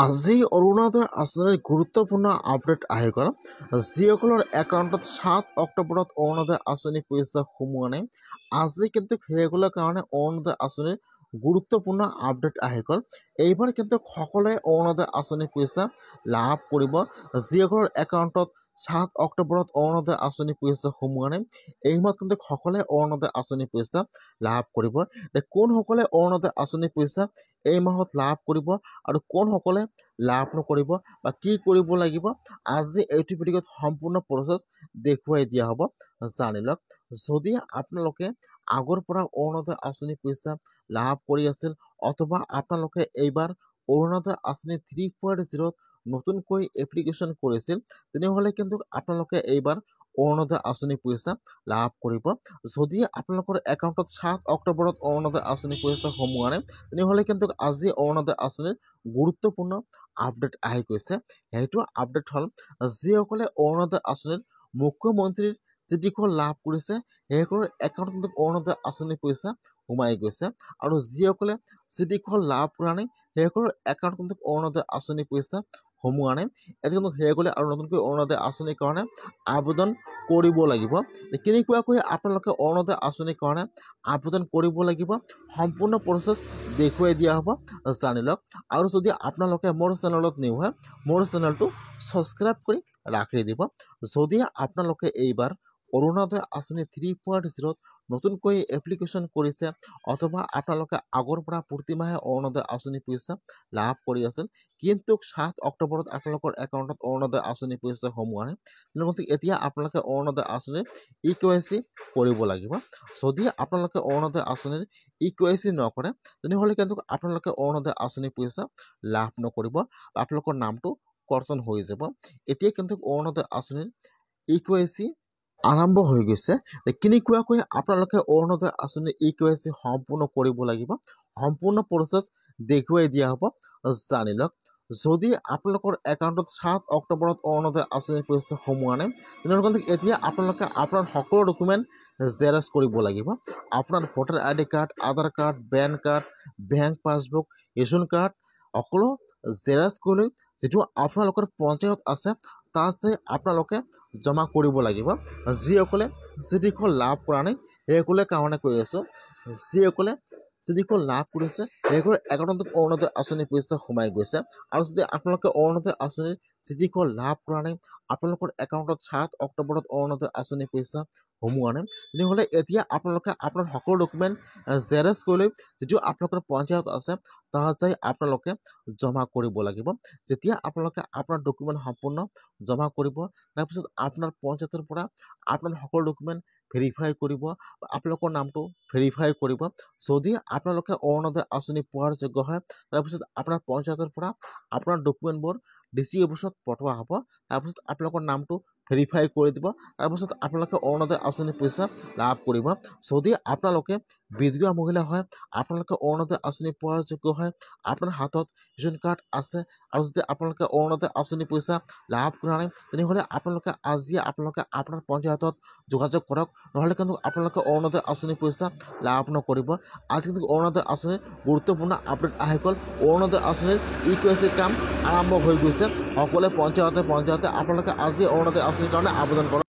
আজি অৰুণোদয় আঁচনিৰ গুৰুত্বপূৰ্ণ আপডেট আহি গ'ল। যিসকলৰ একাউণ্টত 7 অক্টোবৰত অৰুণোদয় আঁচনি পইচা সোমোৱা নাই, আজি কিন্তু সেইসকলৰ কাৰণে অৰুণোদয় আঁচনিৰ গুৰুত্বপূৰ্ণ আপডেট আহি গ'ল। এইবাৰ কিন্তু সকলোৱে অৰুণোদয় আঁচনি পইচা লাভ কৰিব। যিসকলৰ একাউণ্টত 7 অক্টোবৰত অৰুণোদয় আঁচনি পইচা সোমোৱা নাই, এই মাহত কিন্তু সকলোৱে অৰুণোদয় আঁচনি পইচা লাভ কৰিব। কোনসকলে অৰুণোদয় আঁচনি পইচা এই মাহত লাভ কৰিব আৰু কোনসকলে লাভ নকৰিব বা কি কৰিব লাগিব, আজি এইটো ভিডিঅ'ত সম্পূৰ্ণ প্ৰচেছ দেখুৱাই দিয়া হ'ব। জানি লওক। যদি আপোনালোকে আগৰ পৰা অৰুণোদয় আঁচনি পইচা লাভ কৰি আছিল অথবা আপোনালোকে এইবাৰ অৰুণোদয় আঁচনি 3.0 নতুনকৈ এপ্লিকেশ্যন কৰিছিল, তেনেহ'লে কিন্তু আপোনালোকে এইবাৰ অৰুণোদয় আঁচনি পইচা লাভ কৰিব। যদি আপোনালোকৰ একাউণ্টত 7 অক্টোবৰত অৰুণোদয় আঁচনি পইচা সোমোৱা নাই, তেনেহ'লে কিন্তু আজি অৰুণোদয় আঁচনিৰ গুৰুত্বপূৰ্ণ আপডেট আহি গৈছে। সেইটো আপডেট হ'ল, যিসকলে অৰুণোদয় আঁচনিৰ মুখ্যমন্ত্ৰীৰ চিঠিখন লাভ কৰিছে সেইসকলৰ একাউণ্টত কিন্তু অৰুণোদয় আঁচনি পইচা সোমাই গৈছে, আৰু যিসকলে চিঠিখন লাভ কৰা নাই সেইসকলৰ একাউণ্টত কিন্তু অৰুণোদয় আঁচনি পইচা সোমোৱা নাই। এতিয়া কিন্তু সেইসকলে আৰু নতুনকৈ অৰুণোদয় আঁচনিৰ কাৰণে আবেদন কৰিব লাগিব। কেনেকুৱাকৈ আপোনালোকে অৰুণোদয় আঁচনিৰ কাৰণে আবেদন কৰিব লাগিব, সম্পূৰ্ণ প্ৰচেছ দেখুৱাই দিয়া হ'ব। জানি লওক। আৰু যদি আপোনালোকে মোৰ চেনেলত নিউ হয়, মোৰ চেনেলটো ছাবস্ক্ৰাইব কৰি ৰাখি দিব। যদি আপোনালোকে এইবাৰ অৰুণোদয় আঁচনি 3.0 নতুনকৈ এপ্লিকেশ্যন কৰিছে অথবা আপোনালোকে আগৰ পৰা প্ৰতিমাহে অৰুণোদয় আঁচনি পইচা লাভ কৰি আছিল, কিন্তু 7 অক্টোবৰত আপোনালোকৰ একাউণ্টত অৰুণোদয় আঁচনি পইচা সোমোৱা নাই, তেনেহ'লে এতিয়া আপোনালোকে অৰুণোদয় আঁচনিৰ EKYC কৰিব লাগিব। যদি আপোনালোকে অৰুণোদয় আঁচনিৰ EKYC নকৰে, তেনেহ'লে কিন্তু আপোনালোকে অৰুণোদয় আঁচনি পইচা লাভ নকৰিব, আপোনালোকৰ নামটো কৰ্তন হৈ যাব। এতিয়া কিন্তু অৰুণোদয় আঁচনিৰ EKYC আৰম্ভ হৈ গৈছে। কেনেকুৱাকৈ আপোনালোকে অৰুণোদয় আঁচনিৰ EKYC সম্পূৰ্ণ কৰিব লাগিব, সম্পূৰ্ণ প্ৰচেছ দেখুৱাই দিয়া হ'ব। জানি লওক। যদি আপোনালোকৰ একাউণ্টত 7 অক্টোবৰত অৰুণোদয় আঁচনি পইচা সোমোৱা নাই, তেনেহ'লে এতিয়া আপোনালোকে আপোনাৰ সকলো ডকুমেণ্ট জেৰক্স কৰিব লাগিব। আপোনাৰ voter ID card, Aadhaar card, PAN card, bank passbook, ration card সকলো জেৰক্স কৰি যিটো আপোনালোকৰ পঞ্চায়ত আছে তাত যাই আপোনালোকে জমা কৰিব লাগিব। যিসকলে চিঠিখন লাভ কৰা নাই সেইসকলে কাৰণে কৈ আছোঁ, যিসকলে চিঠিখন লাভ কৰিছে সেইসকলৰ একাউণ্টত অৰুণোদয় আঁচনি পইচা সোমাই গৈছে। আৰু যদি আপোনালোকে অৰুণোদয় আঁচনিৰ চিঠিখন লাভ কৰা নাই, আপোনালোকৰ একাউণ্টত 7 অক্টোবৰত অৰুণোদয় আঁচনি পইচা সোমোৱা নাই, তেনেহ'লে এতিয়া আপোনালোকে আপোনাৰ সকলো ডকুমেণ্ট জেৰক্স কৰি লৈ যিটো আপোনালোকৰ পঞ্চায়ত আছে তাত যাই আপোনালোকে জমা কৰিব লাগিব। যেতিয়া আপোনালোকে আপোনাৰ ডকুমেণ্ট সম্পূৰ্ণ জমা কৰিব, তাৰপিছত আপোনাৰ পঞ্চায়তৰ পৰা আপোনাৰ সকলো ডকুমেণ্ট ভেৰিফাই কৰিব, আপোনালোকৰ নামটো ভেৰিফাই কৰিব। যদি আপোনালোকে অৰুণোদয় আঁচনি পোৱাৰ যোগ্য হয়, তাৰপিছত আপোনাৰ পঞ্চায়তৰ পৰা আপোনাৰ ডকুমেণ্টবোৰ DC অফিচত পঠোৱা হ'ব। তাৰপিছত আপোনালোকৰ নামটো ভেৰিফাই কৰি দিব, তাৰপিছত আপোনালোকে অৰুণোদয় আঁচনি পইচা লাভ কৰিব। যদি আপোনালোকে বিধৱা মহিলা হয়, আপোনালোকে অৰুণোদয় আঁচনি পোৱাৰ যোগ্য হয়, আপোনাৰ হাতত ৰেচন কাৰ্ড আছে আৰু যদি আপোনালোকে অৰুণোদয় আঁচনি পইচা লাভ কৰা নাই, তেনেহ'লে আপোনালোকে আজিয়ে আপোনাৰ পঞ্চায়তত যোগাযোগ কৰক, নহ'লে কিন্তু আপোনালোকে অৰুণোদয় আঁচনি পইচা লাভ নকৰিব। আজি কিন্তু অৰুণোদয় আঁচনিৰ গুৰুত্বপূৰ্ণ আপডেট আহি গ'ল। অৰুণোদয় আঁচনিৰ EKYC কাম আৰম্ভ হৈ গৈছে। সকলোৱে পঞ্চায়তে আপোনালোকে আজি অৰুণোদয় আঁচনিৰ কাৰণে আবেদন কৰক।